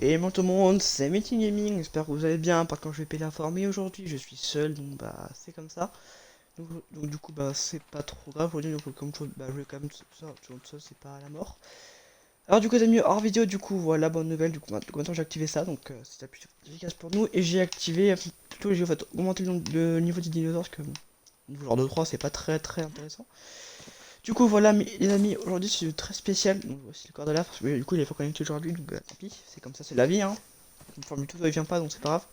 Et moi tout le monde, c'est Meeting Gaming, j'espère que vous allez bien. Par contre je vais pas l'informer aujourd'hui, je suis seul, donc bah c'est comme ça. Donc du coup bah c'est pas trop grave aujourd'hui, donc comme tout, bah je vais quand même tout seul, c'est pas la mort. Alors du coup les amis, hors vidéo du coup, voilà bonne nouvelle, du coup maintenant j'ai activé ça, donc c'est la plus efficace pour nous. Et j'ai activé, plutôt j'ai en fait augmenté le niveau des dinosaures, parce que niveau genre de 3 c'est pas très intéressant. Du coup voilà les amis, aujourd'hui c'est très spécial, donc voici le corps de là, parce que du coup il est pas connecté aujourd'hui, donc tant pis, c'est comme ça, c'est la vie hein. Forme tout, il vient pas, donc c'est pas grave.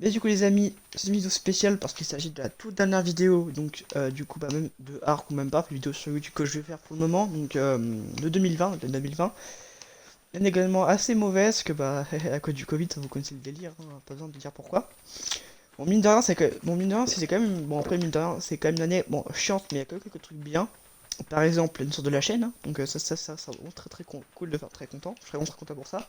Mais du coup les amis, c'est une vidéo spéciale parce qu'il s'agit de la toute dernière vidéo, donc du coup bah même de Arc ou même pas, une vidéo sur YouTube que je vais faire pour le moment, donc de 2020, de 2020. Elle est également assez mauvaise, que bah à cause du Covid, vous connaissez le délire, hein, pas besoin de dire pourquoi. Bon mine de rien, c'est que bon mine de rien, c'est quand même bon après mine de rien, c'est quand même une année bon chiante, mais il y a quand même quelques trucs bien. Par exemple, une sorte de la chaîne, hein, donc ça vraiment très cool de faire, très content, je serais vraiment très content pour ça.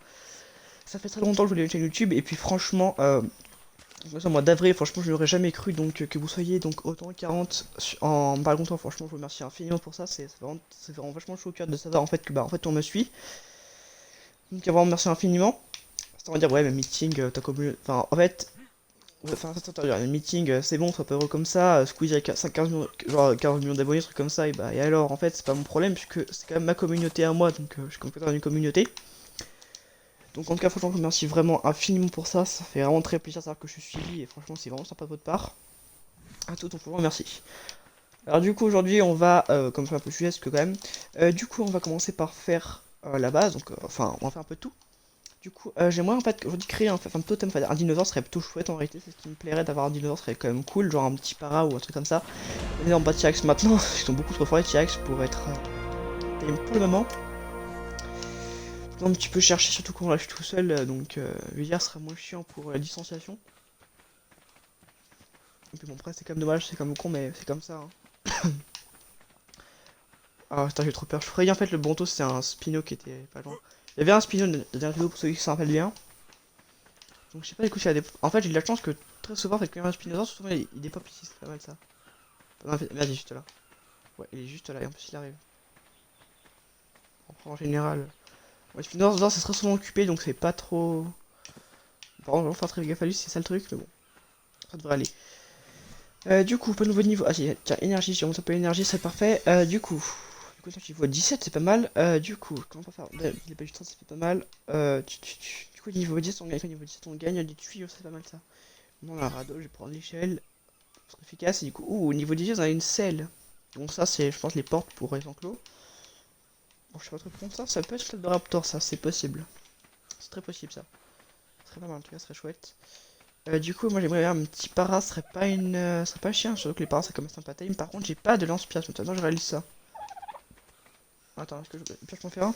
Ça fait très longtemps que je voulais une chaîne YouTube et puis franchement, au mois d'avril, franchement, je n'aurais jamais cru donc que vous soyez donc autant 40 en pas longtemps. Franchement, je vous remercie infiniment pour ça. C'est vraiment vachement chaud au cœur de savoir en fait que bah en fait on me suit. Donc vraiment merci infiniment. Ça va dire ouais, mais meeting, ta communauté, enfin en fait, ouais, enfin ça le meeting, c'est bon, ça peut être comme ça. Squeezie avec 15 millions, genre 15 millions d'abonnés, trucs comme ça. Et bah et alors en fait c'est pas mon problème puisque c'est quand même ma communauté à moi, donc je suis complètement dans une communauté. Donc en tout cas, franchement, je vous remercie vraiment infiniment pour ça. Ça fait vraiment très plaisir de savoir que je suis suivi et franchement, c'est vraiment sympa de votre part. À tout, donc vraiment merci. Alors du coup, aujourd'hui, on va, comme je suis un peu sujet, quand même, du coup, on va commencer par faire la base. Donc, enfin, on va faire un peu de tout. Du coup, j'aimerais en fait aujourd'hui créer un totem, un dinosaure serait plutôt chouette en réalité. C'est ce qui me plairait d'avoir un dinosaure, serait quand même cool, genre un petit para ou un truc comme ça. On est en bas de T-Rex maintenant, ils sont beaucoup trop forts les T-Rex pour être pour le moment. Un petit peu chercher, surtout quand là je suis tout seul, donc hier sera moins chiant pour la distanciation. Et puis bon, après c'est quand même dommage, c'est comme con, mais c'est comme ça. Hein. Ah putain, j'ai trop peur. Je ferais bien en fait le Bonto, c'est un Spino qui était pas loin. Il y avait un Spino de la dernière vidéo pour ceux qui s'en rappellent bien. Donc je sais pas, du coup, en fait j'ai de la chance que très souvent, quand il y a un Spinosaur, souvent il dépop ici, c'est pas mal ça. Non, merde, il est juste là. Ouais, il est juste là, et en plus il arrive. En général. Ouais, Spinosaur c'est très souvent occupé, donc c'est pas trop. Par contre, on va faire très gaffe à lui, c'est ça le truc, mais bon, ça devrait aller. Du coup, pas de nouveau niveau. Ah si, tiens, énergie, si on monte un peu l'énergie, c'est parfait. Du coup, niveau 17, c'est pas mal. Du coup, comment on va faire? Il est pas du temps, c'est pas mal. Du coup, niveau 10, on gagne. Niveau 17, on gagne des tuyaux, c'est pas mal ça. Non, la radeau, je vais prendre l'échelle. C'est efficace. Et du coup, au niveau 18, on a une selle. Donc, ça, c'est, je pense, les portes pour les enclos. Bon, je sais pas trop pour ça peut être le Raptor, ça, c'est possible. C'est très possible ça. Ce serait pas mal, en tout cas, ce serait chouette. Du coup, moi j'aimerais bien un petit para, ce serait pas chien, surtout que les paras c'est comme un sympa time. Par contre, j'ai pas de lance-pierre, maintenant je réalise ça. Attends, est-ce que je peux en faire un?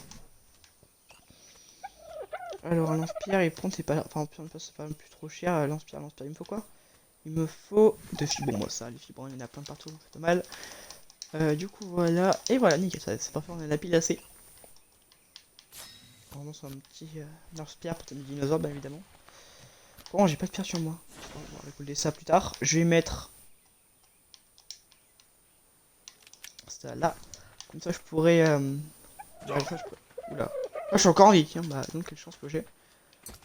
Alors, un lance-pierre et prendre, c'est pas. Enfin, c'est pas plus trop cher. Lance-pierre, il me faut quoi? Il me faut de fibres. Bon, moi, ça, les fibres, il y en a plein partout, c'est pas mal. Du coup, voilà. Et voilà, nickel, c'est parfait, on a la pile assez. Vraiment, c'est un petit lance-pierre pour tes dinosaures, bien évidemment. Bon, j'ai pas de pierre sur moi. On va récolter ça plus tard. Je vais mettre ça là. Comme ça, je pourrais. Oula. Ah, je suis encore en vie, tiens, bah, donc quelle chance que j'ai.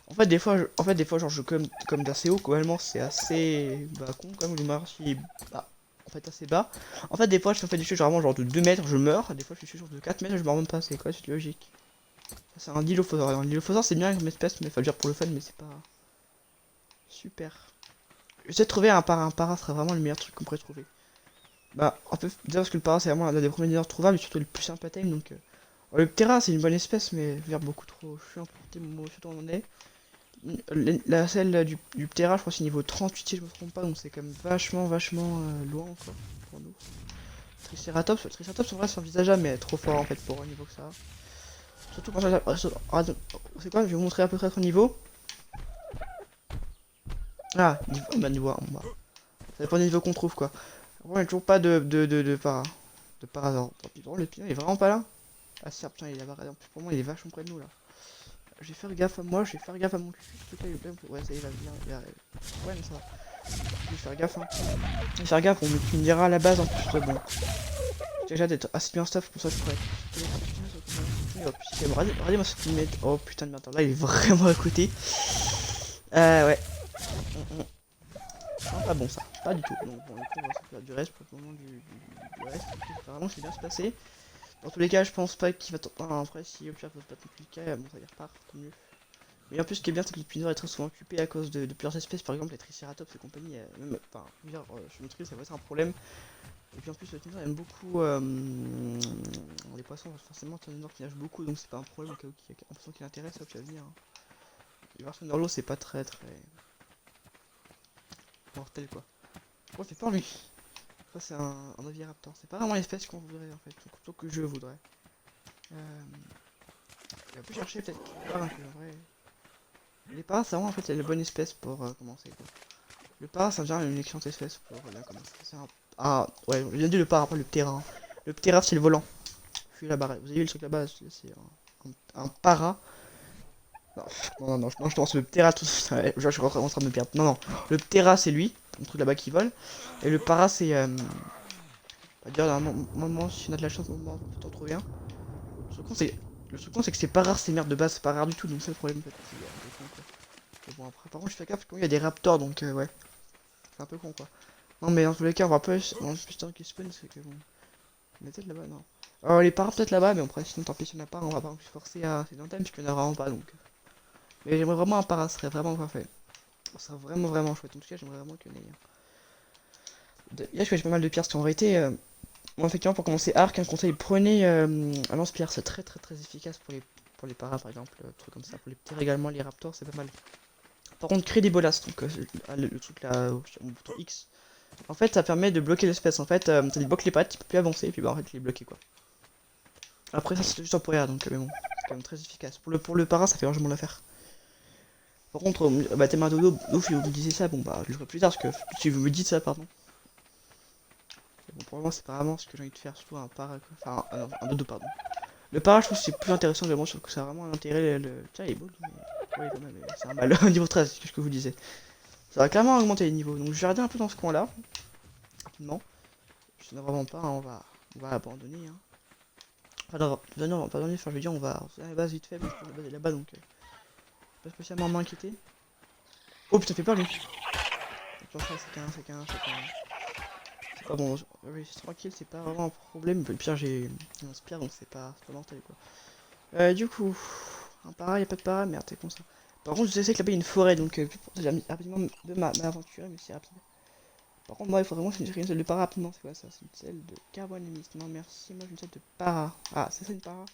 En fait, des fois, genre, je comme d'assez haut, globalement, c'est assez. Bah, con, quand même, le marche, il est bah, en fait, assez bas. En fait, des fois, je fais des choses vraiment genre de 2 mètres, je meurs. Des fois, je suis genre de 4 mètres, je meurs même pas, c'est quoi, c'est logique. C'est un dilophosaure. Un dilophosaure, c'est bien comme espèce, mais faut le dire pour le fun, mais c'est pas. Super. J'essaie de trouver un para serait vraiment le meilleur truc qu'on pourrait trouver. Bah, un peu. Déjà, parce que le para, c'est vraiment l'un des premiers dinosaures trouvables, et surtout le plus sympathique, donc. Le Ptera c'est une bonne espèce mais vers beaucoup trop chiant pour le moment surtout on en est. La celle du Ptera je crois c'est niveau 38 si je me trompe pas donc c'est quand même vachement loin encore pour nous. Triceratops en vrai c'est envisageable mais trop fort en fait pour un niveau que ça. Surtout quand ça. C'est quoi je vais vous montrer à peu près son niveau. Ah niveau 1 bah. Ça dépend des niveaux qu'on trouve quoi. On a toujours pas de para. De parazor. Le pion il est vraiment pas là. Ah si, putain, il est là-bas. En plus, pour moi, il est vachement près de nous là. Je vais faire gaffe à moi, je vais faire gaffe à mon cul. Ouais, ça y est, il va venir. Ouais, mais ça va. Je vais faire gaffe. Hein. Je vais faire gaffe, tu me diras à la base en plus. Bon. J'ai déjà d'être assez bien staff pour ça, je pourrais. top. Regardez-moi ce qu'il met. Oh putain de merde, là il est vraiment à côté. Ouais. Non, pas bon ça, pas du tout. Donc bon, du coup, on va s'occuper du reste pour le moment du reste. Apparemment, c'est bien se passer. Dans tous les cas, je pense pas qu'il va. Enfin, après, si au pire, ça se passe plus le cas, bon, ça y repart, tant mieux. Mais en plus, ce qui est bien, c'est que l'épineur est très souvent occupé à cause de plusieurs espèces, par exemple les Triceratops et compagnie. Même, enfin, je veux dire, je maîtrise, ça va être un problème. Et puis en plus, l'épineur aime beaucoup les poissons, forcément, c'est un énorme qui nage beaucoup, donc c'est pas un problème au cas où il y a un poisson qui l'intéresse, hop, tu vas venir. Hein. Les versions dans l'eau, c'est pas très mortel quoi. Oh, fait peur lui! Ça, c'est un Oviraptor, c'est pas vraiment l'espèce qu'on voudrait en fait, plutôt que je voudrais. Il va plus chercher peut-être qu'il part un peu en vrai. Les paras, c'est vraiment en fait la bonne espèce pour commencer quoi. Le para, ça devient une excellente espèce pour bien commencer. Ah, ouais, j'ai bien dit le para, pas le ptera. Hein. Le ptera, c'est le volant. Je suis là-bas. Vous avez vu le truc là-bas, c'est un para. Non, je pense le ptera, tout ça. Ouais, je suis en train de me perdre. Non, le ptera, c'est lui, le truc là-bas qui vole. Et le para, c'est. On va dire, à un moment, si on a de la chance, on peut en trouver un. Le truc con, c'est que c'est pas rare ces merdes de base, c'est pas rare du tout, donc c'est le problème en fait. Mais bon, après, par contre, je fais gaffe parce qu'il y a des raptors, donc ouais. C'est un peu con quoi. Non, mais dans tous les cas, on va pas. Non, putain, qui spawn, c'est que bon. On est peut-être là-bas, non. Alors, les paras peut-être là-bas, mais après, sinon, tant pis, si on a pas, on va pas se forcer à. C'est dans le thème, parce qu'il n'y en a vraiment pas donc. Mais j'aimerais vraiment un para, ce serait vraiment parfait. Ça serait vraiment chouette. En tout cas, j'aimerais vraiment qu'il y en ait un. Là, je fais pas mal de pierres, parce qu'en réalité. Moi, effectivement, pour commencer arc, un conseil, prenez un lance-pierre, c'est très efficace pour les paras, par exemple, trucs comme ça. Pour les petits également, les raptors, c'est pas mal. Par contre, créer des bolas, donc le truc là, sur mon bouton X. En fait, ça permet de bloquer l'espèce. En fait, ça débloque les pattes, il peut plus avancer, et puis bah en fait, il est bloqué quoi. Après, ça c'est juste temporaire, donc mais bon, c'est quand même très efficace. Pour le para, ça fait largement l'affaire. Par contre, bah, t'es un dodo, ouf, si vous me disiez ça, bon bah, je le ferai plus tard, parce que si vous me dites ça, pardon. Bon, pour le moment, c'est pas vraiment ce que j'ai envie de faire, surtout un para, quoi. Enfin, un dodo, pardon. Le para, je trouve que c'est plus intéressant, mais bon, je trouve que ça a vraiment un intérêt. Tiens, il est beau, mais. Ouais, il est pas mal, mais c'est un mal. Niveau 13, c'est ce que je vous disais. Ça va clairement augmenter les niveaux, donc je vais regarder un peu dans ce coin là, rapidement. Je n'ai vraiment pas, hein, on va abandonner. Hein. Enfin, non, on va pas abandonner, enfin je veux dire, on va à la base vite fait, parce que la base est là-bas donc. Pas spécialement m'inquiéter. Oh putain, fait peur lui! C'est qu'un. C'est pas bon, oui, c'est tranquille, c'est pas vraiment un problème. Le pire, j'ai un spire donc c'est pas mortel quoi. Du coup, un para, y'a pas de para, merde, c'est con ça. Par contre, je sais que là-bas il y a une forêt donc j'ai rapidement de m'aventurer, mais c'est rapide. Par contre, moi il faut vraiment que j'ai une selle de para rapidement. C'est quoi ça? C'est une selle de carbone limite. Non, merci, moi j'ai une selle de para. Ah, c'est ça une para?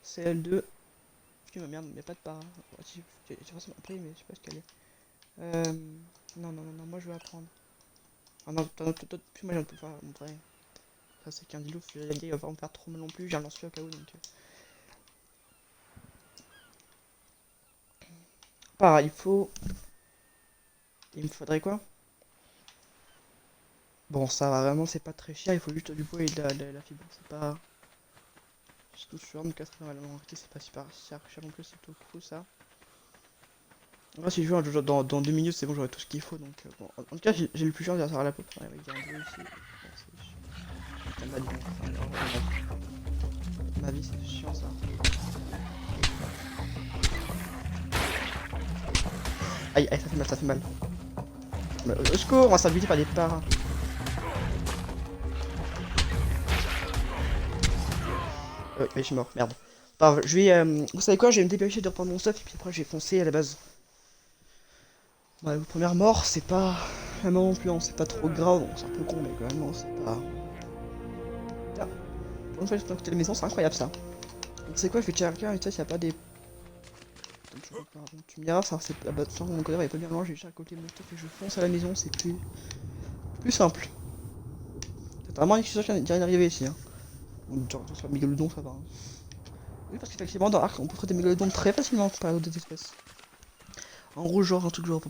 Celle de. Putain, merde, y'a pas de para. J'ai forcément pris, mais je sais pas ce qu'elle est. Non, moi je vais apprendre. Ah non, toi, plus moi j'en peux pas montrer. Ça, c'est qu'un dilou, il va pas me faire trop mal non plus. J'ai un lance-feu au cas où donc. Para, il faut. Il me faudrait quoi? Bon, ça va vraiment, c'est pas très cher, il faut juste du bois et de la fibre. C'est pas. Je touche sur donc ça fait mal. En réalité, c'est pas super cher non plus, c'est tout cool ça. Moi, si je joue un jeu dans 2 minutes, c'est bon, j'aurai tout ce qu'il faut. Donc, bon. En tout cas, j'ai le plus chiant, ça à la pop. Ouais, il y a un bleu ici. Putain, ma vie, c'est chiant ça. Aïe, ça fait mal, ça fait mal. Au secours, on va s'habituer par des parrains. Ouais, je suis mort, merde. Bah, je vais. Vous savez quoi, je vais me dépêcher de reprendre mon stuff et puis après, je vais foncer à la base. Ouais, la première mort, c'est pas. Vraiment non plus, hein, c'est pas trop grave, donc c'est un peu con, mais quand même, non, c'est pas. Putain, pour une fois, je peux écouter la maison, c'est incroyable ça. Donc, c'est quoi, je vais checker et tu sais, s'il y a pas des. Tu me diras, ça, c'est. Ah bah, mon codeur est pas bien loin, je vais juste à côté de mon stuff et je fonce à la maison, c'est plus simple. C'est vraiment une excuse qui vient d'arriver ici, hein. Genre, sur le mégalodon, ça va. Hein. Oui, parce qu'effectivement, dans Arc, on peut trouver des mégalodons très facilement comparé à d'autres espèces. En gros, genre, un truc genre,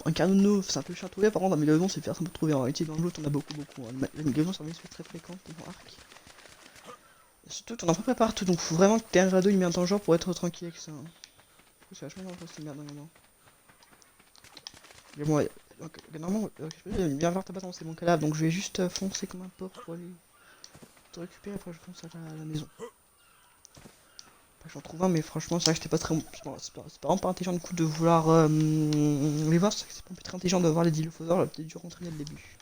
un canonneau, c'est un peu cher à trouver, par contre, un mégalodon, c'est faire simple de trouver. En réalité, dans le jeu, t'en as beaucoup. Hein. Les mégalodons, c'est une espèce très fréquente dans Arc. Et surtout, t'en as pas partout, donc faut vraiment que t'aies un radeau, il met un temps genre pour être tranquille avec ça. Hein. C'est vachement dangereux cette merde, normalement. Mais bon, normalement, je peux bien voir ta base, c'est mon cadavre, donc je vais juste foncer comme un porc pour aller te récupérer, après je fonce à la maison. J'en trouve un, mais franchement, c'est vrai que c'était pas très. C'est vraiment pas intelligent du coup de vouloir les voir. C'est pas très intelligent de voir les dilophosaures, peut-être dû rentrer dès le début.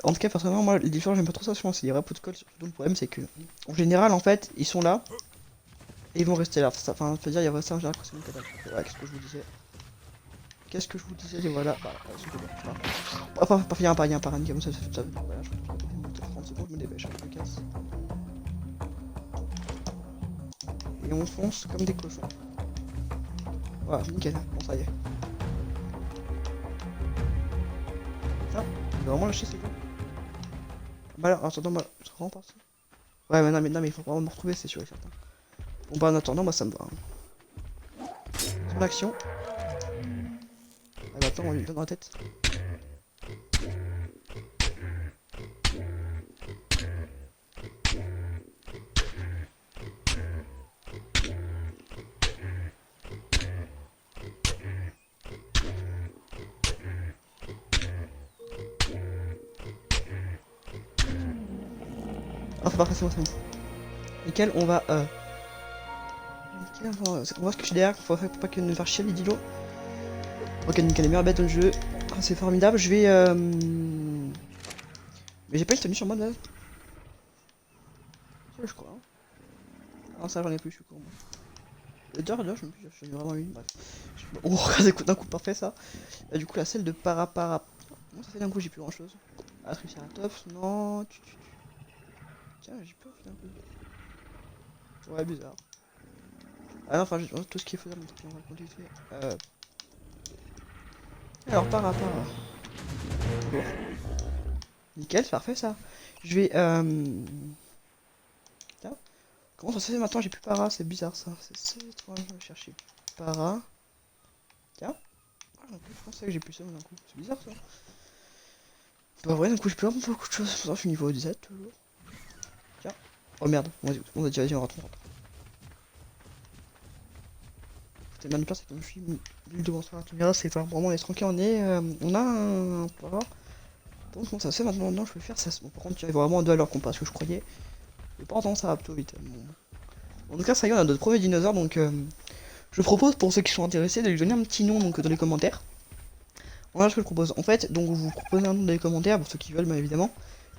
En tout cas, personnellement, moi, les différents, j'aime pas trop ça. Souvent, c'est des vrais pots de colle. Surtout, le problème, c'est que, en général, en fait, ils sont là et ils vont rester là. Enfin, c'est-à-dire, il y a ça en général quand c'est une cadavre. Voilà, qu'est-ce que je vous disais. Qu'est-ce que je vous disais, et voilà. Enfin, il y a un parrain, comme ça, voilà, je vais 30 secondes, je me dépêche, je me casse. Et on fonce comme des cochons. Voilà, nickel, bon ça y est. Ah, il va vraiment lâcher ses gars. Bah alors, attends, moi, je rentre par ça. Ouais, mais non, mais il faut vraiment me retrouver, c'est sûr et certain. Bon bah en attendant, moi ça me va. Son action. Ah bah attends, on lui donne dans la tête. Ah, faut pas passer moi, c'est bon. Nickel, on va nickel, on va se cacher derrière pour pas qu'il ne fasse chier les dilos. Ok, nickel, les meilleures bêtes dans le jeu. Ah, c'est formidable, je vais mais j'ai pas une tenue sur moi de base. Je crois. Hein. Ah ça j'en ai plus, je suis con. D'ailleurs, je me suis vraiment eu. Bref. Oh, regardez, d'un coup parfait ça. Et du coup, la selle de para. Bon, ça fait d'un coup, j'ai plus grand chose. Ah, Triceratops, non. Tiens, j'ai peur d'un coup. Ouais, bizarre. Ah non, enfin, tout ce qui est faisable, on va le compter vite fait. Alors, para. Bon. Nickel, c'est parfait ça. Je vais. Tiens. Comment ça se fait maintenant? J'ai plus para, c'est bizarre ça. C'est trop. Je vais chercher para. Tiens. Ah, je pensais que j'ai plus ça d'un coup. C'est bizarre ça. Bah ouais, d'un coup j'ai plus vraiment beaucoup de choses. Je suis niveau 17 toujours. Tiens. Oh merde, on a dit vas-y, on rentre. C'est mal de place, c'est comme je suis l'huile de bonsoir. Tu verras, c'est vraiment on est tranquille, on a un para. Donc comment ça se fait maintenant? Non, je peux faire ça. Bon, par contre, tu arrives vraiment à 2 à l'heure comparé à ce que je croyais. Mais pourtant, ça va plutôt vite. Bon. En tout cas, ça y est, on a notre premier dinosaure, donc je propose pour ceux qui sont intéressés de lui donner un petit nom donc dans les commentaires. Voilà ce que je propose. En fait, donc vous proposez un nom dans les commentaires pour ceux qui veulent, bien évidemment.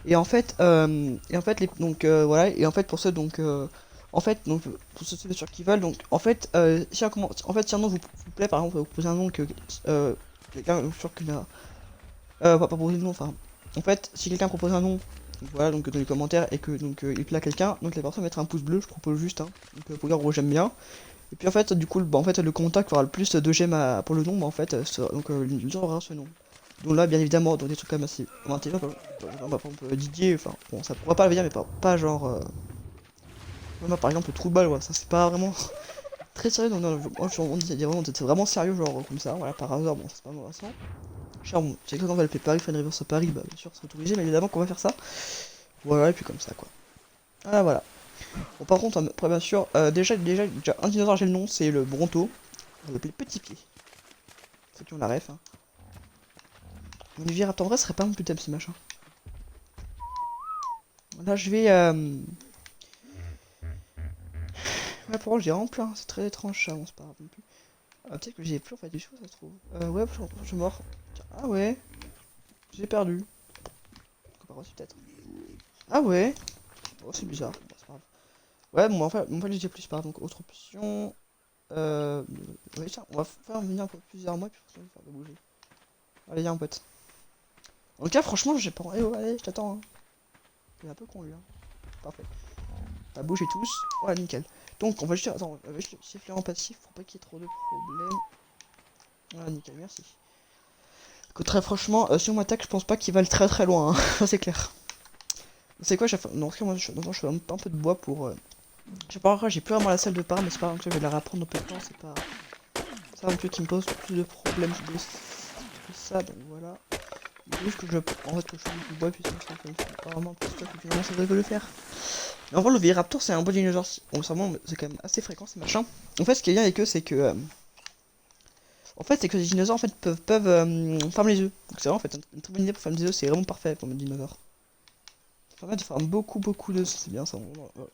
Et en fait, voilà. Et en fait, pour ceux donc, en fait, donc pour ceux bien sûr qui veulent, donc en fait, si un nom vous plaît, par exemple, vous proposez un nom que quelqu'un, je suis sûr qu'il a, pas proposer de nom, enfin, en fait, si quelqu'un propose un nom, donc, voilà, donc dans les commentaires et que donc il plaît à quelqu'un, donc la personne mettra un pouce bleu, je propose juste, hein, donc pour dire gros j'aime bien. Et puis en fait, du coup, bah, en fait, le contact qui aura le plus de j'aime pour le nom, bah, en fait, donc l'user aura ce nom. Donc là, bien évidemment, dans des trucs comme assez intelligents, par exemple Didier, enfin, bon, ça pourra pas le dire, mais pas genre. Moi, par exemple, Trouble, ouais, ça c'est pas vraiment très sérieux. Donc, non, on dit vraiment, c'est vraiment sérieux, genre comme ça, voilà, par hasard, bon, c'est pas intéressant. Cher, bon, c'est que quand on va le Paris, Fan Reverse à Paris, bah bien sûr, c'est autorisé, mais évidemment qu'on va faire ça. Voilà, et puis comme ça, quoi. Ah, voilà. Bon, par contre, après, bien sûr, déjà, un dinosaure, j'ai le nom, c'est le Bronto. On l'appelle Petit Pied. Ceux qui ont la ref, hein. Mon Viraptor en vrai serait pas mon putain ce machin. Là je vais ouais pour moi j'ai vraiment plein, c'est très étrange ça, bon c'est pas grave non plus. Ah, peut-être que j'ai plus en fait du tout ça se trouve. Ouais je suis mort. Tiens, ah ouais. J'ai perdu. Peut-être. Ah ouais. Oh c'est bizarre, bon, c'est pas grave. Ouais bon en fait j'ai plus pas donc autre option. Ouais tiens, on va faire venir un peu plusieurs mois puis on va faire de bouger. Allez viens mon pote. En tout cas franchement j'ai pas. Eh oh, allez je t'attends hein. Il est un peu con lui hein. Parfait. T'as bougé tous. Voilà, nickel. Donc, on va juste. Attends, on va juste siffler en passif pour pas qu'il y ait trop de problèmes. Voilà, nickel, merci. Que très franchement, si on m'attaque, je pense pas qu'il va aller très loin. Hein. Ça, c'est clair. C'est quoi, non, moi, je fais un peu de bois pour. Je sais pas pourquoi, j'ai plus vraiment la salle de part, mais c'est pas grave, je vais la reprendre au peu de temps, c'est pas. C'est un truc qui me pose plus de problèmes que ça, donc voilà. Juste que je. En fait, que je fais du bois, puis ça fait pas vraiment tout ça, que finalement, ça devrait le faire. Mais en vrai, le Véliraptor, c'est un bon dinosaure. Bon, c'est quand même assez fréquent ces machins. En fait, ce qui est bien avec eux, c'est que. En fait, c'est que les dinosaures en fait, peuvent fermer les œufs. Donc, c'est vraiment en fait, une très bonne idée pour fermer les œufs, c'est vraiment parfait pour mes dinosaures. permet de faire beaucoup de... C'est bien ça, on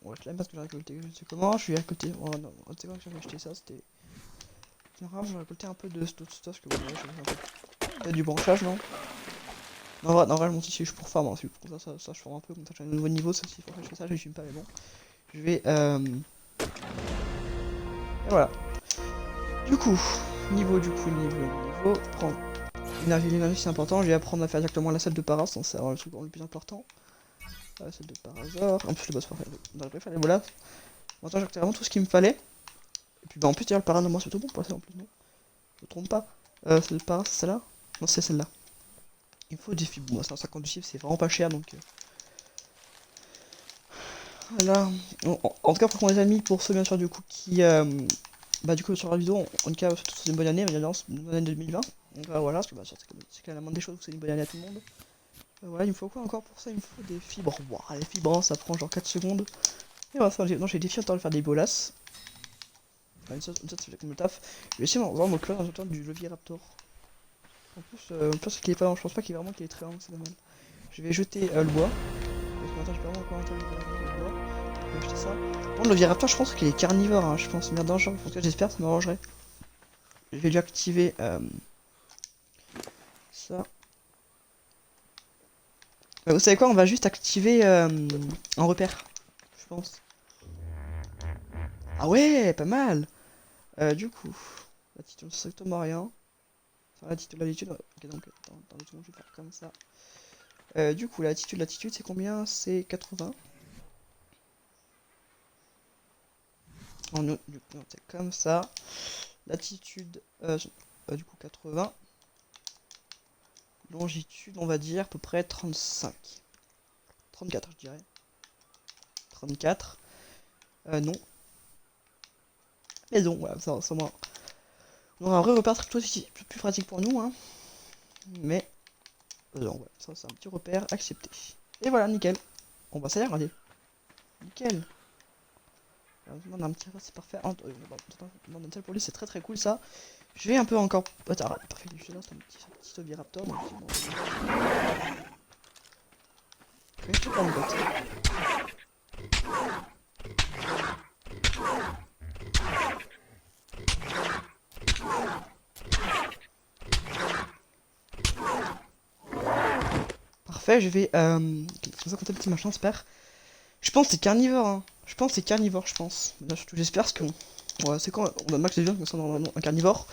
va te parce que j'ai récolté, je sais comment, je vais récolter... Oh non, tu sais quoi, j'ai acheté ça, c'était... C'est grave, j'ai récolté un peu de d'autres stuff, que bon, ouais, j'ai un peu... Peut-être du branchage, non? Non, vrai, mon tissu, je suis pour farm, hein, comme ça, je forme un peu, comme ça, j'ai un nouveau niveau, ça, s'il faut que je fais ça, je filme pas, mais bon. Je vais, Et voilà. Du coup, niveau, prendre... L'énergie, c'est important, je vais apprendre à faire directement la salle de paras, c'est le truc le plus important. La salle de parasor, en plus le boss parfait, on devrait faire les voilà. Maintenant, j'ai vraiment tout ce qu'il me fallait. Et puis, bah, en plus, le para, moi, c'est tout bon pour ça, en plus, non? Je me trompe pas. C'est le para, c'est celle-là? Non, c'est celle-là. Il me faut des fibres. Moi, 150 du chiffre, c'est vraiment pas cher, donc... Voilà. En tout cas, pour les amis, pour ceux, bien sûr, du coup, qui... Bah, du coup, sur la vidéo, en tout cas, c'est une bonne année, bien sûr, une bonne année 2020. Donc, voilà, parce que, bah, c'est quand même la moindre des choses, c'est une bonne année à tout le monde. Voilà, il me faut quoi encore pour ça? Il me faut des fibres. Wow, les fibres, hein, ça prend genre 4 secondes. Et voilà, non, j'ai défié en temps de faire des bolas. Une sorte, ça fait comme le taf. Je vais essayer vraiment me clore dans le du levier raptor. En plus qu'il est pas long, je pense pas qu'il est vraiment qu'il est très long, c'est dommage. Je vais jeter le bois. Parce que maintenant j'ai pas vraiment encore un temps de le bois. Je vais acheter ça. Bon, le levier raptor, je pense qu'il est carnivore, hein, je pense, merde dangereux. En tout cas, j'espère, ça m'arrangerait. Je vais lui activer ça. Vous savez quoi, on va juste activer un repère, je pense. Ah ouais, pas mal. Du coup, l'attitude, c'est strictement rien. Enfin, l'attitude, ok, donc, dans 2 secondes, je vais faire comme ça. Du coup, l'attitude, c'est combien? C'est 80. Du coup, c'est comme ça. Latitude, du coup, 80. Longitude, on va dire, à peu près 35. 34, je dirais. 34. Non. Mais non, voilà, ça moi. On aura un vrai repère plus pratique pour nous, hein. Mais, non, ouais, ça, c'est un petit repère accepté. Et voilà, nickel. Bon, bah, ça y est, regardez. Nickel. On a un petit c'est parfait. On a une salle pour lui, c'est très cool ça. Je vais un peu encore. Attends, parfait, je là, c'est un petit oviraptor. Donc, je vais tout faire une botte. Parfait, je vais. Comme ça, compter le petit machin, j'espère. Je pense que c'est carnivore, hein. Je pense que c'est carnivore, je pense. Là, surtout, j'espère, parce que. Ouais, c'est quand on a max de viande, comme ça, on a un carnivore.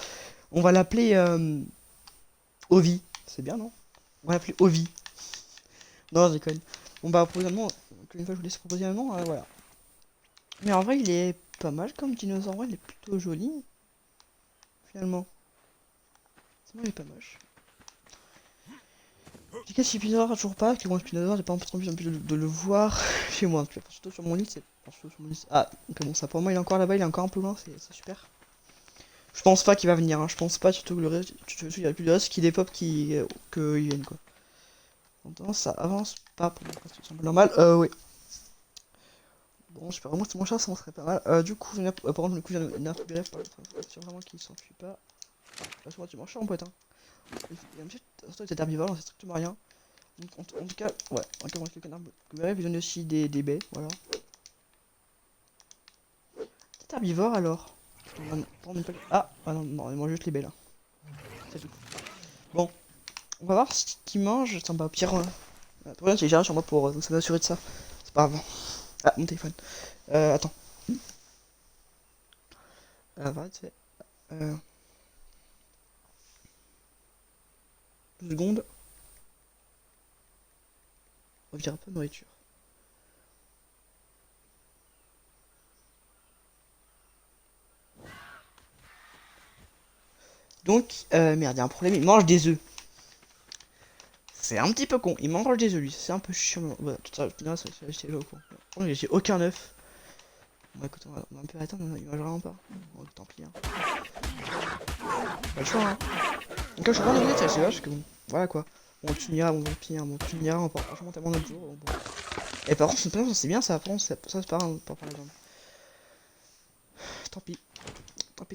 On va l'appeler. Ovi. C'est bien, non? On va l'appeler Ovi. Non, je déconne. Bon, bah, prochainement, une fois je vous laisse proposer un nom, voilà. Mais en vrai, il est pas mal comme dinosaure, il est plutôt joli. Finalement. C'est moi, il est pas moche. Je dis que Spinosaur, toujours pas, parce que moi, Spinosaur, j'ai pas trop envie de le voir chez moi. Surtout sur mon lit, c'est. Ah, ok, bon, ça pour moi, il est encore là-bas, il est encore un peu loin, c'est super. Je pense pas qu'il va venir, hein. Je pense pas, surtout que le reste, il y a plus de reste qui dépop qu'il vienne, quoi. Pourtant, ça avance pas pour moi, ça semble normal. Oui. Bon, j'espère vraiment que c'est mon chat, ça serait pas mal. Du coup, par contre, le coup, il y a un peu bref, c'est vraiment qu'il s'enfuit pas. De toute façon, tu manges ça en poète, hein. Il y a un petit. C'est herbivore, on sait strictement rien. En tout cas, ouais, en tout cas, quelqu'un d'arbre. Vous donne aussi des baies, voilà. C'est herbivore alors. Ah, non, il mange juste les baies là. C'est tout. Bon, on va voir ce qu'il mange. Attends, bah, pire. Pour rien, c'est géré sur moi pour s'assurer de ça. C'est pas grave. Ah, mon téléphone. Attends. Va, tu sais. 2 secondes. On vire un peu de nourriture. Donc, merde, il y a un problème, il mange des œufs. C'est un petit peu con, il mange des œufs lui, c'est un peu chiant. Voilà, tout ça, c'est là au courant. J'ai aucun œuf. Bon, écoute, on va un peu attendre, il mange vraiment pas. Bon, tant pis. Hein. Pas le choix, hein. Donc là, je suis vraiment désolé, c'est vache que bon, voilà quoi. Bon, tu m'iras, bon, pire, bon, tu m'iras, on part franchement tellement d'autres jours. Bon. Et par contre, c'est bien ça, après, ça c'est pas grave pour parler de Tant pis.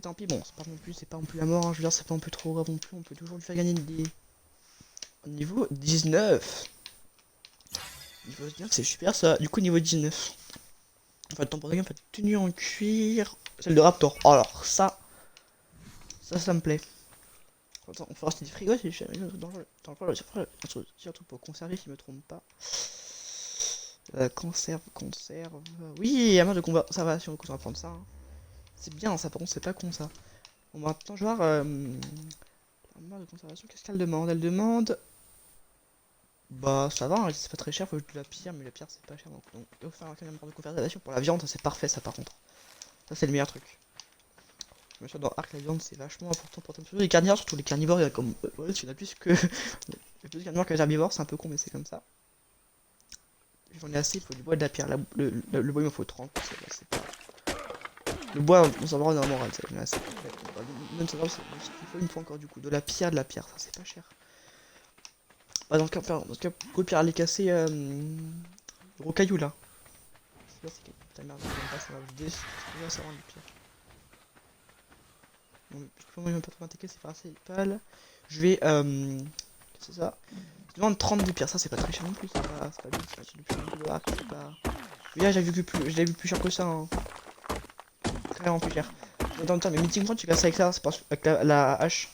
Tant pis, bon, c'est pas non plus, c'est pas non plus la mort, hein. Je veux dire, c'est pas non plus trop grave non plus, on peut toujours lui faire gagner des. Au niveau 19. il faut se dire que c'est super ça. Du coup, niveau 19. Enfin, temporaire, en fait, tenue en cuir. Celle de Raptor. Oh, alors, ça me plaît. Attends, on fera des frigos si je suis dans le surtout pour conserver, si je me trompe pas. Conserve. Oui, à moins de conservation, on va prendre ça. Hein. C'est bien ça, par contre, c'est pas con ça. Bon, maintenant, je vais voir. Armoire de conservation, qu'est-ce qu'elle demande? Elle demande. Bah, ça va, hein, c'est pas très cher, faut de la pierre, mais la pierre c'est pas cher donc. Il faut faire un armoire de conservation pour la viande, ça c'est parfait ça par contre. Ça c'est le meilleur truc. Bien sûr, dans Arc, la viande c'est vachement important pour les carnivores, surtout les carnivores, il y a comme. Ouais, il y en a plus que. Il y a plus de carnivores que les herbivores, c'est un peu con, mais c'est comme ça. J'en ai assez, il faut du bois et de la pierre. Le bois il me faut 30, c'est pas. Le bois, on s'en va en moral, ça, il y en a assez. Même ça, il faut une fois encore du coup. De la pierre, ça c'est pas cher. Bah, dans ce cas, coup de pierre à les casser, le rocaillou là. Je sais pas si ta merde, j'aime pas, ça va vous vider, ça rend le pire. Bon, puisque moi je vais pas trop m'attaquer, c'est principal. Je vais, qu'est-ce que c'est ça? Je demande 32 pierres, ça c'est pas très cher non plus, c'est pas bien, c'est pas du plus non plus, c'est pas. Mais là, je l'ai vu plus cher que ça, hein. Clairement plus cher. Dans le temps, mais meeting point, tu casses avec ça, c'est pas avec la hache.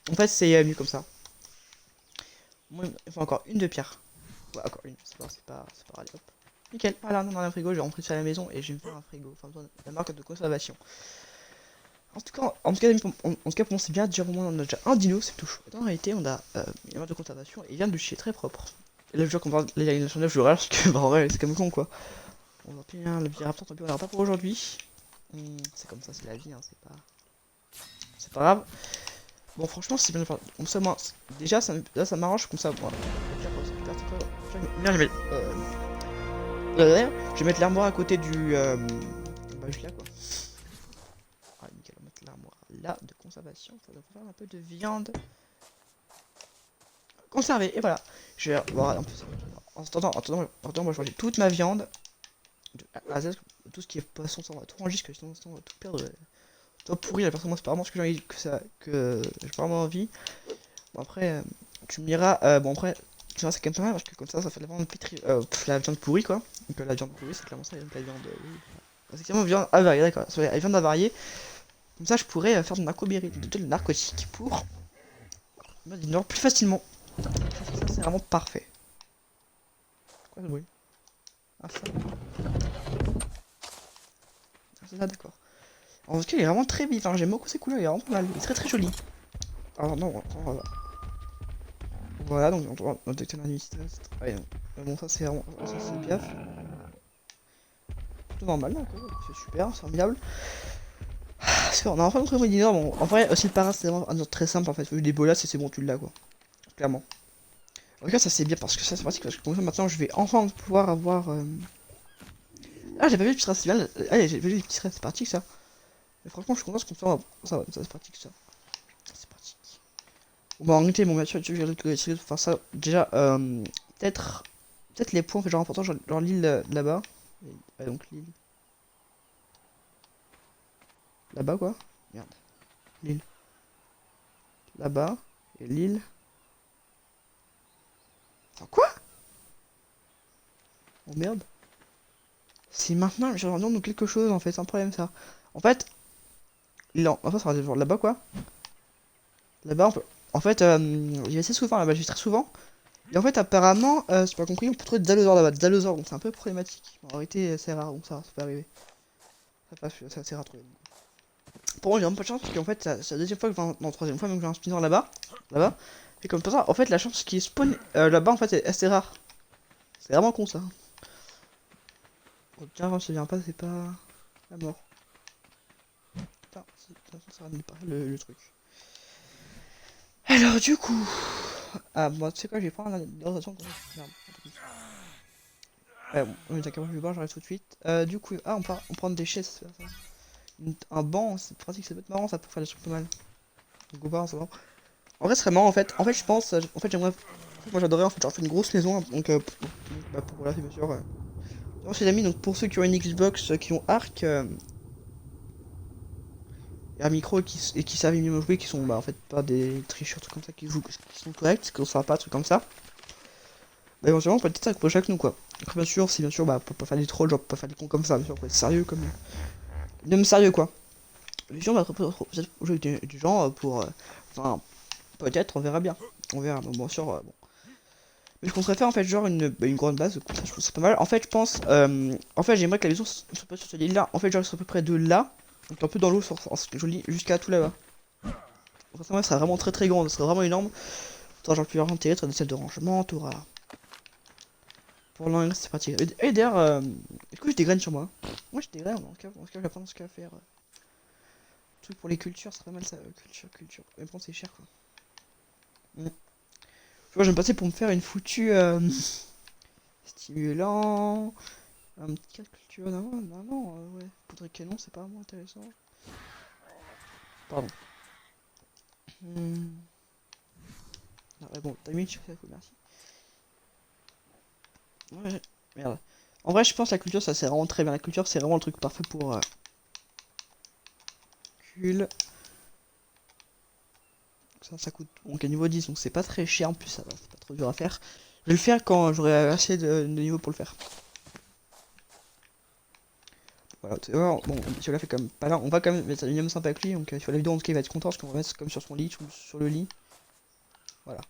En fait, c'est mieux comme ça. Moi, il faut encore une de pierre. Ouais, encore une, c'est pas grave, hop. Nickel, voilà, on a un frigo, je vais rentrer ça à la maison et je vais me faire un frigo, enfin la marque de conservation. En tout cas, pour moi c'est bien, déjà au moins on a déjà un dino, c'est tout chouette. En réalité, on a une marque de conservation et il vient de chier très propre. Et là, je vois qu'on va l'alimentation neuve, je râle parce que, bah en vrai, c'est comme con quoi. On va bien le viraptor, tant pis, on l'aura pas pour aujourd'hui. C'est comme ça, c'est la vie, hein, c'est pas grave. Bon, franchement, c'est bien de faire. Comme ça, moi, déjà, ça m'arrange comme ça, moi. Bien, je vais mettre l'armoire à côté du. Bah, juste là, quoi. Ah, nickel, on va mettre l'armoire là de conservation. Ça va faire un peu de viande conservée. Et voilà. Je vais voir un peu ça. En attendant, moi, je vais ranger toute ma viande. De A à Z, tout ce qui est poisson, ça on va tout ranger, parce que sinon, on va tout perdre. Tout pourri, la personne, moi, c'est pas vraiment ce que j'ai envie, que j'ai pas vraiment envie. Bon, après, tu me diras. Bon, après. C'est quand même pas mal parce que comme ça fait la viande la viande pourrie quoi. Donc la viande pourrie c'est clairement ça, la viande c'est clairement viande avariée, d'accord. La viande avariée. Comme ça je pourrais faire de le narcotique pour me dire plus facilement. Ça c'est vraiment parfait. Quoi ce bruit? Ah ça. Ah, c'est ça d'accord. En tout cas il est vraiment très vif, hein. J'aime beaucoup ses couleurs, il est vraiment pas mal, il est très très joli. Alors non, voilà donc on va détecter la nuit. Bon ça c'est vraiment. Ça c'est bien. Tout normal, d'accord, c'est super, c'est formidable. On a enfin notre dinosaure. Bon, en vrai, aussi le para, c'est vraiment un autre très simple en fait. Vu des bolas, c'est bon, tu l'as quoi. Clairement. En tout cas, ça c'est bien parce que ça c'est pratique. Parce que comme ça, maintenant, je vais enfin pouvoir avoir. Ah, j'avais vu le petit festival. Ah, j'ai vu le petit c'est pratique ça. Mais franchement, je suis content parce qu'on ça c'est pratique ça. C'est pratique. Bon, en réalité, bon, bien sûr, tu veux essayer de faire ça. Déjà, peut-être les points que genre important, genre l'île là-bas. Ouais, donc l'île. Là-bas quoi. Merde. L'île. Là-bas. Et l'île. Attends, quoi? Oh merde. C'est maintenant, j'ai besoin de quelque chose en fait, c'est un problème ça. En fait, non, en fait, ça va genre là-bas quoi. Là-bas, on peut. En fait, j'y vais assez souvent là-bas, j'y vais très souvent. Et en fait, apparemment, j'ai pas compris, on peut trouver des allosaures là-bas, des allosaures, donc c'est un peu problématique. En réalité, c'est rare, donc ça peut arriver. Ça passe, c'est assez rare à trouver. Pour moi, j'ai vraiment pas de chance parce qu'en fait, c'est la deuxième fois que je vais non, troisième fois même que j'ai un spinner là-bas. Là-bas. Et comme ça, en fait, la chance qui spawn là-bas, en fait, est assez rare. C'est vraiment con ça. Oh, tiens, quand je viens pas, c'est pas la mort. Putain, ça va nulle part le truc. Alors, du coup. Ah, bon, tu sais quoi, je vais prendre la façon qu'on merde. Ouais, bon, mais t'inquiète, je vais voir, j'arrive tout de suite. Du coup, on prend des chaises, ça. Un banc, c'est pratique, ça peut être marrant, ça peut faire des trucs pas mal. Donc, au bar, ça va. En vrai, ce serait marrant en fait. En fait, je pense, en fait, j'aimerais. Moi, j'adorerais en fait, genre, faire une grosse maison, donc, bah, pour là, c'est bien sûr. Donc, les amis, donc pour ceux qui ont une Xbox, qui ont Arc. Et un micro et qui savent mieux jouer, qui sont bah, en fait pas des tricheurs, trucs comme ça, qui jouent, qui sont corrects, qui ne savent pas, trucs comme ça. Bah éventuellement on peut peut-être s'accrocher avec nous quoi. Après bien sûr, si bien sûr, bah on peut pas faire des trolls, genre on peut pas faire des cons comme ça, bien sûr, on peut être sérieux comme... Des hommes sérieux quoi. Bien sûr on va peut-être jouer avec du gens pour... Enfin, peut-être, on verra bien. On verra, bon, bien sûr, bon. Mais je compterais faire en fait genre une grande base, comme ça je trouve ça pas mal. En fait je pense, en fait j'aimerais que la maison soit pas sur cette île là, en fait genre soit à peu près de là, donc un peu dans l'eau, joli, jusqu'à tout là-bas. Ça serait vraiment très très grand, ça serait vraiment énorme. T'auras genre plusieurs intérêts, t'auras des salles de rangement, t'auras... Pour l'instant c'est pratique. Et d'ailleurs, est-ce que j'ai des graines sur moi? Moi j'ai des graines, en tout cas je vais apprendre ce qu'il y a à faire. Truc pour les cultures, c'est pas mal ça, culture. Mais bon c'est cher quoi. Mm. Tu vois, je vais me passer pour me faire une foutue... Stimulant... Un petit cas de culture, non, ouais. Poudre et canon, c'est pas vraiment intéressant. Pardon. Hmm. Ah ouais, bon, t'as mis une coup, merci. Ouais, merde. En vrai, je pense que la culture, ça c'est vraiment très bien. La culture, c'est vraiment le truc parfait pour... Ça coûte donc à niveau 10, donc c'est pas très cher en plus, ça va, c'est pas trop dur à faire. Je vais le faire quand j'aurai assez de niveau pour le faire. Voilà, bon, tu l'as fait comme pas là, on va quand même mettre un minimum sympa avec lui, donc sur la vidéo en tout cas il va être content parce qu'on va mettre comme sur son lit ou sur le lit. Voilà.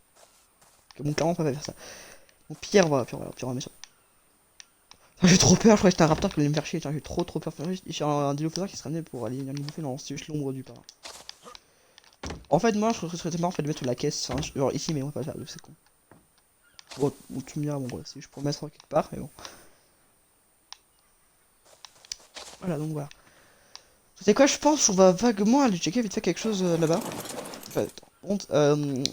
Bon, clairement on va pas faire ça. Bon, Pierre, on va mettre ça. J'ai trop peur, je crois que c'était un raptor qui voulait me faire chier, j'ai trop peur. J'ai un dilophosaure qui se ramenait pour aller me bouffer dans juste l'ombre du parrain. En fait, moi je trouve que ce serait marrant en fait, de mettre la caisse, enfin, genre ici, mais on va pas faire, c'est con. Bon, tu me diras, bon, bref, si je pourrais mettre quelque part, mais bon. Voilà, donc voilà. C'est quoi, je pense, on va vaguement aller checker vite fait quelque chose là-bas. Enfin, honte,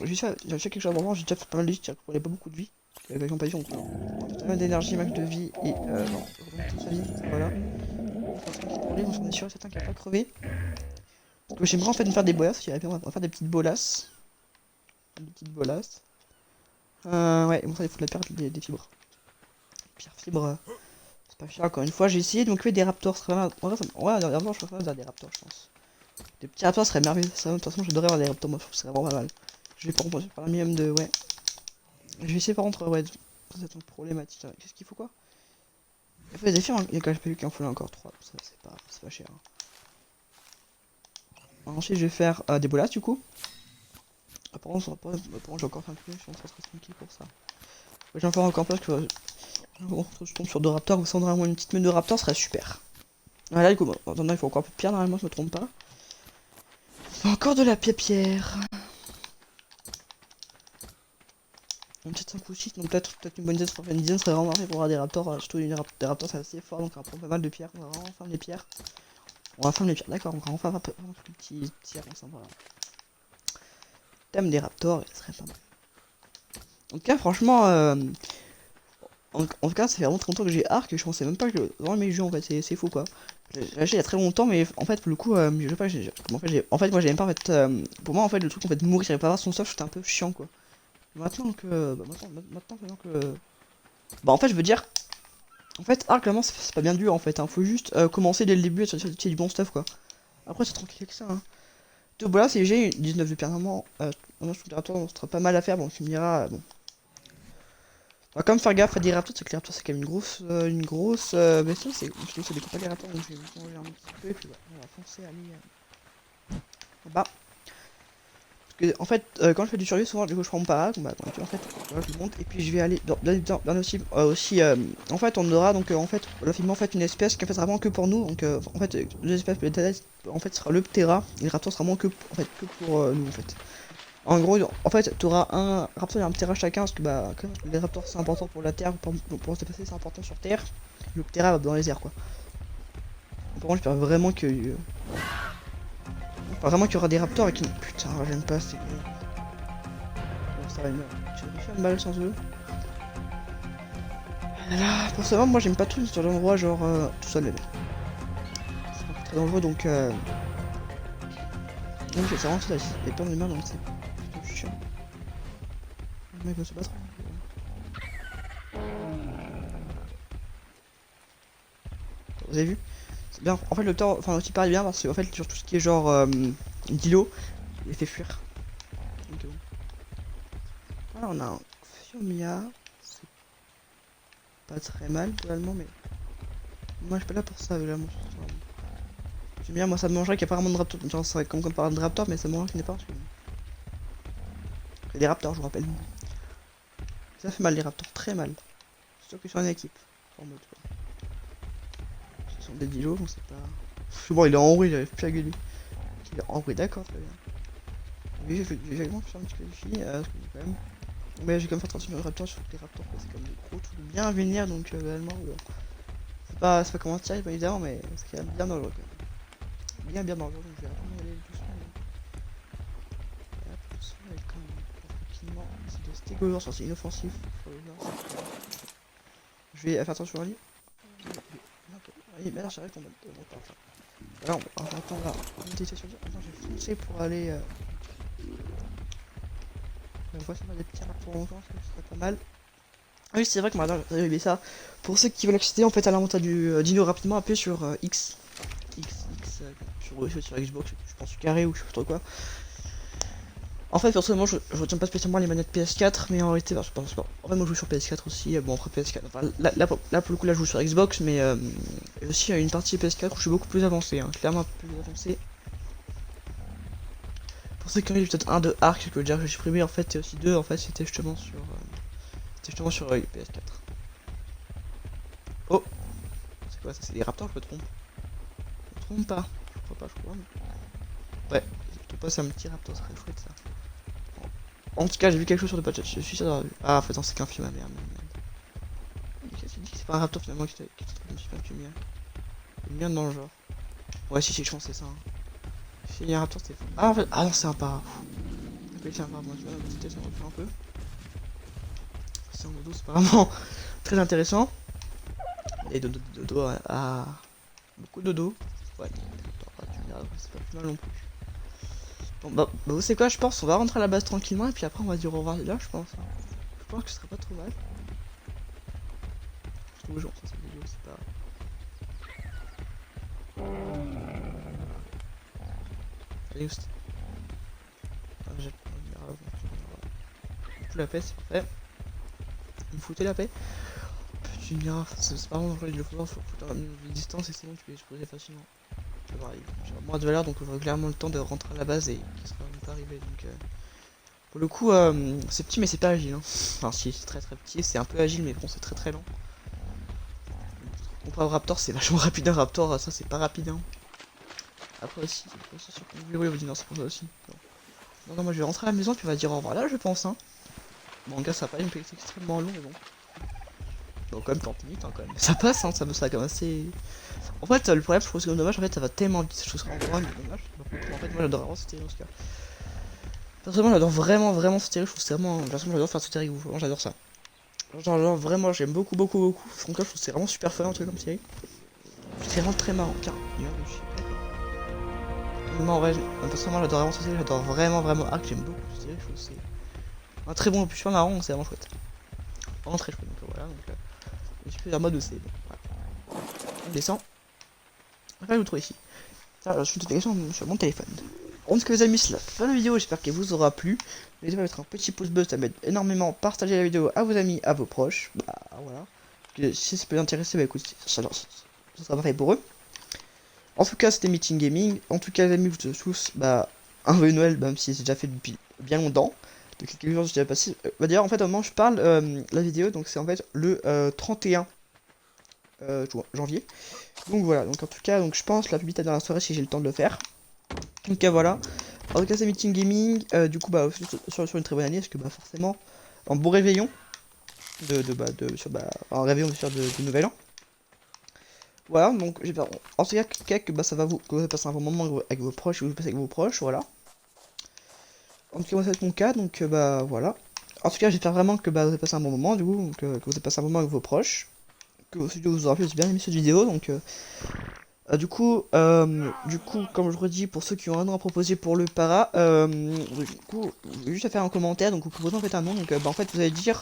j'ai fait quelque chose avant, j'ai déjà fait pas mal de vie, il n'y a pas beaucoup de vie. Avec mon passion, pas mal d'énergie, max de vie et non, toute sa vie, voilà. On s'en est sûr, certain qu'il va pas crevé. Donc j'aimerais en fait me faire des bolasses, on va faire des petites bolasses. Des petites bolasses. Ouais, bon ça il faut de la perte des fibres. Pierre fibre, c'est pas cher encore une fois, j'ai essayé de m'occuper des raptors, ouais, dernièrement je préfère faire des raptors je pense. Des petits raptors seraient merveilleux, ça, de toute façon j'adorerais avoir des raptors, moi je trouve que c'est vraiment pas mal. Je vais par contre faire un minimum de, ouais. Je vais essayer par contre, ouais, c'est une problématique. Qu'est-ce qu'il faut quoi? Il faut des effets, il y a quand même pas eu qu'il en faut encore 3, ça c'est pas cher. Ensuite je vais faire des bolas du coup. Apparemment j'ai encore fait un peu, je pense que ça serait tranquille pour ça. Je vais en faire encore plus que je tombe sur deux raptors, vous sendrez moins une petite meute de raptors, serait super. Voilà, du coup, maintenant il faut encore un peu de pierre normalement, je me trompe pas. Encore de la pierre. Peut-être 5 ou 6, donc peut-être une bonne dizaine, une dizaine serait vraiment parfait pour avoir des raptors, surtout des raptors c'est assez fort, donc on va prendre pas mal de pierres, on va vraiment farm les pierres. On va farm les pierres, d'accord, on va vraiment faire un peu plus petit tiers ensemble, voilà. Thème des raptors, il serait pas mal. En tout cas, franchement, en tout cas, ça fait vraiment très longtemps que j'ai Arc, et je pensais même pas que vraiment mes jeux en fait, c'est fou quoi. J'ai acheté il y a très longtemps, mais en fait, pour le coup, je sais pas, en fait, moi j'aime pas en fait, pour moi en fait, le truc en fait, mourir, j'arrive pas à avoir son stuff, c'était un peu chiant quoi. Maintenant que, maintenant que, bah en fait, je veux dire, en fait, Arc, clairement, c'est pas bien dur en fait, hein. Faut juste commencer dès le début à sortir du bon stuff quoi. Après, c'est tranquille avec ça, hein. Donc voilà, c'est j'ai 19 de pierre, normalement, je trouve que ça sera pas mal à faire, bon, tu me diras, bon. On va quand même faire gaffe à des raptors, c'est que les raptors c'est quand même une grosse bestiole, c'est des pas les raptors, donc je vais manger un petit peu et puis voilà, on va foncer à aller là-bas. Parce que en fait, quand je fais du survie, souvent du coup je prends mon parade, bah, donc, en fait, voilà, je monte et puis je vais aller dans aussi, en fait on aura donc en fait, là finalement en fait une espèce qui en fait sera vraiment que pour nous, donc en fait deux espèces en fait sera le Ptera, et le raptor sera vraiment que, en fait, que pour nous en fait. En gros, en fait, tu auras un raptor et un ptera chacun, parce que bah, comme les raptors c'est important pour la terre, pour se déplacer c'est important sur terre, le ptera va dans les airs quoi. Par contre, j'espère vraiment que. Vraiment qu'il y aura des raptors et qui. Putain, j'aime pas, c'est. Bon, ça va une. J'ai faire mal sans eux. Là, personnellement, moi j'aime pas tout sur l'endroit, genre tout seul, c'est très dangereux donc. Donc, c'est vraiment ça, il y a plein d'humains donc c'est plutôt chiant. Mais il va se battre. Vous avez vu? C'est bien. En fait, le temps, enfin, aussi pareil bien parce que en fait, sur tout ce qui est genre d'îlot, il fait fuir. Donc, voilà, on a un Fiumia, c'est pas très mal totalement, mais moi je suis pas là pour ça évidemment. J'aime bien, moi ça me mangerait qu'il n'y a pas vraiment de raptor, genre c'est comme par de raptor, mais ça me mangerait qu'il n'y ait pas parce que c'est des raptors, je vous rappelle. Ça fait mal les raptors, très mal. Surtout qu'ils sont en équipe, en mode quoi. Ce sont des dilos, on sait pas. Bon, il est en bruit, j'arrive plus à gueuler. Il est en bruit, d'accord, très bien. Oui, j'ai vraiment fait un petit peu de fille, parce que quand même. Mais j'ai quand même fait attention aux raptors, surtout que les raptors, c'est comme des gros trucs bien à venir, donc réellement, bon. C'est pas comment tirer, pas évidemment, mais c'est quand même bien dangereux quand même. Bien dangereux, donc je vais rapidement aller doucement. Hop, doucement, et quand même, tranquillement. C'est de stégosaure, c'est inoffensif. Je vais faire attention à lui. Oui, mais là j'arrête qu'on va monter enfin. Voilà, on va attendre là. Monter sur lui. Attends, je vais foncer pour aller. On voit ça des petits rapports longtemps, ça serait pas mal. Ah oui, c'est vrai que maintenant j'ai arrivé ça. Pour ceux qui veulent accéder en fait à l'inventaire du dino rapidement, appuyez sur X. Sur Xbox, je pense carré ou je sais pas trop quoi. En fait, personnellement, je retiens pas spécialement les manettes PS4, mais en réalité, bah, je pense pas. En fait, moi je joue sur PS4 aussi. Bon, après PS4, enfin, là, pour le coup, là je joue sur Xbox, mais aussi il y a une partie PS4 où je suis beaucoup plus avancé, hein, clairement plus avancé. Pour ceux qui ont eu peut-être un de Arc que déjà j'ai supprimé, en fait, et aussi deux, en fait, c'était justement sur PS4. Oh, c'est quoi ça? C'est des raptors, je me trompe? Je me trompe pas? Je crois pas, je crois. Mais... ouais, c'est plutôt pas, c'est un petit raptor, ça serait chouette ça. En tout cas, j'ai vu quelque chose sur le patch, je suis sûr d'avoir vu. Ah, en fait, non, c'est qu'un film, merde. Qu'est-ce qu'il dit que c'est pas un raptor finalement qui me suis pas tué bien. Bien dans le genre. Ouais, si, je pense que c'est ça. Hein. Si il y a un raptor, c'est fou. Ah, en fait, ah non, c'est un para. Ok, c'est un para, moi, tu vois, la petite ça me refait un peu. C'est en dodo, c'est pas vraiment très intéressant. Et dodo, ah. Beaucoup de dodo. Ouais, c'est pas plus mal non plus. Bon, bah, vous savez quoi, je pense on va rentrer à la base tranquillement et puis après on va dire au revoir là, je pense. Je pense que ce serait pas trop mal. Je trouve genre ça, cette vidéo, c'est pas. Allez, oust. Ah, j'ai la paix, c'est parfait. Vous me foutez la paix. Tu me diras, c'est pas vraiment il faut foutre une distance et sinon tu peux exploser facilement. J'ai moins de valeur donc j'aurai clairement le temps de rentrer à la base et qui sera même pas arrivé donc. Pour le coup, c'est petit mais c'est pas agile. Hein. Enfin, si, c'est très petit, c'est un peu agile mais bon, c'est très lent. Comparé au Raptor, c'est vachement rapide un Raptor, ça c'est pas rapide. Hein. Après aussi, c'est sûr qu'on oui, vous dit non, c'est pour ça aussi. Non, moi je vais rentrer à la maison puis on va dire au revoir là, je pense. Hein. Bon, en gars, ça va pas être extrêmement long, mais bon. Bon, quand même 30 minutes, hein, quand même. Ça passe, hein, ça me quand même assez. En fait, le problème, je trouve que c'est dommage, en fait, ça va tellement vite, je trouve ça vraiment dommage. En fait, moi j'adore vraiment cette série dans ce cas. Personnellement, j'adore vraiment cette série, je trouve que c'est vraiment. J'adore faire cette série, vraiment, j'adore ça. Genre, vraiment, j'aime beaucoup. Donc là, je trouve que c'est vraiment super fun, un truc comme série. C'est vraiment très marrant, car. Non, en vrai, personnellement, j'adore vraiment cette série, j'adore vraiment Arc, j'aime beaucoup cette série, je trouve que c'est un très bon, plus marrant, c'est vraiment chouette. Vraiment très chouette, donc voilà, donc. Un petit peu en mode c'est bon. Voilà. On descend. Après, je vous trouve ici. Ça, je suis une notification sur mon téléphone. En tout cas, les amis, c'est la fin de la vidéo. J'espère qu'elle vous aura plu. N'hésitez pas à mettre un petit pouce bleu, ça m'aide énormément. Partagez la vidéo à vos amis, à vos proches. Bah voilà. Si ça peut vous intéresser, bah écoute, ça sera parfait pour eux. En tout cas, c'était Meeting Gaming. En tout cas, les amis, je vous souhaite tous un joyeux Noël, même si c'est déjà fait depuis bien longtemps. De quelques jours, j'ai déjà passé. Bah d'ailleurs, en fait, au moment où je parle, la vidéo, donc c'est en fait le 31 janvier. Donc voilà, donc en tout cas, donc je pense la publicité dans la soirée si j'ai le temps de le faire. Donc voilà. En tout cas, c'est Meeting Gaming. Du coup, bah, sur une très bonne année, parce que bah forcément, un bon réveillon un réveillon de nouvel an. Voilà, donc j'espère en tout cas que bah ça va que vous allez passer un bon moment avec vos proches, que vous passez avec vos proches, voilà. En tout cas, moi ça va être mon cas, donc bah voilà. En tout cas, j'espère vraiment que bah vous allez passer un bon moment, du coup, donc que vous allez passer un bon moment avec vos proches. Que vous aurez bien aimé cette vidéo, donc du coup, comme je redis, pour ceux qui ont un nom à proposer pour le para, du coup, je vais juste à faire un commentaire, donc vous proposez en fait un nom, donc bah, en fait vous allez dire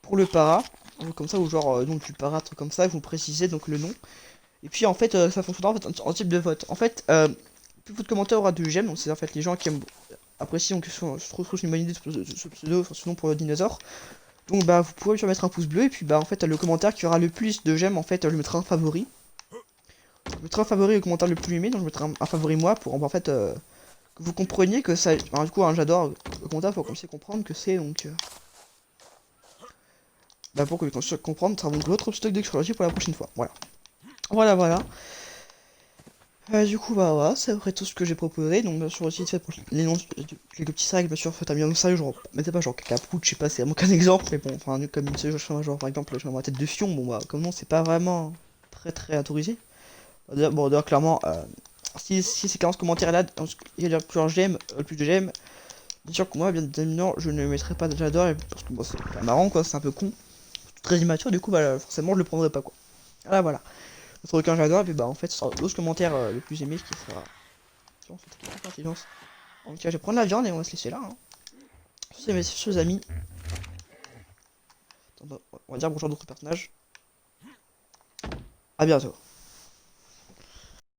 pour le para, comme ça, ou genre nom du para, truc comme ça, vous précisez donc le nom, et puis en fait ça fonctionnera en fait en type de vote. En fait, plus votre commentaire aura de j'aime, donc c'est en fait les gens qui aiment apprécient, donc je trouve une bonne idée ce pseudo, ce nom pour le dinosaure. Donc bah vous pouvez lui mettre un pouce bleu et puis bah en fait le commentaire qui aura le plus de j'aime en fait je mettrai un favori. Je mettrai un favori au commentaire le plus aimé, donc je mettrai un favori moi pour en fait que vous compreniez que ça. Enfin, du coup hein, j'adore le commentaire, faut qu'on puisse comprendre que c'est donc bah pour que vous puissiez comprendre, ça sera donc votre stock d'exploration pour la prochaine fois. Voilà. Voilà. Du coup, bah voilà, c'est à peu près tout ce que j'ai proposé. Donc, bien sûr, aussi, fait pour les noms, quelques petits sacs, bien sûr, faites un bien ça, genre, mettez pas genre cacapoute, je sais pas, c'est vraiment qu'un exemple, mais bon, enfin, comme une seule, genre, par exemple, je mets ma tête de fion, bon, bah, comme non, c'est pas vraiment très autorisé. Bon, d'ailleurs, clairement, si ces 40 commentaires là, il y a plusieurs j'aime, plus de j'aime, bien sûr que moi, bien évidemment, je ne mettrai pas de j'adore, parce que bon, c'est pas marrant, quoi, c'est un peu con, très immature, du coup, bah, forcément, je le prendrai pas, quoi. Voilà. Notre requin j'adore, et puis bah en fait, ce sera l'autre commentaire le plus aimé qui sera. Tiens, c'est toute intelligence. En tout cas, je vais prendre la viande et on va se laisser là. Hein. Sur mes chers amis. Attends, on va dire bonjour à d'autres personnages. À bientôt.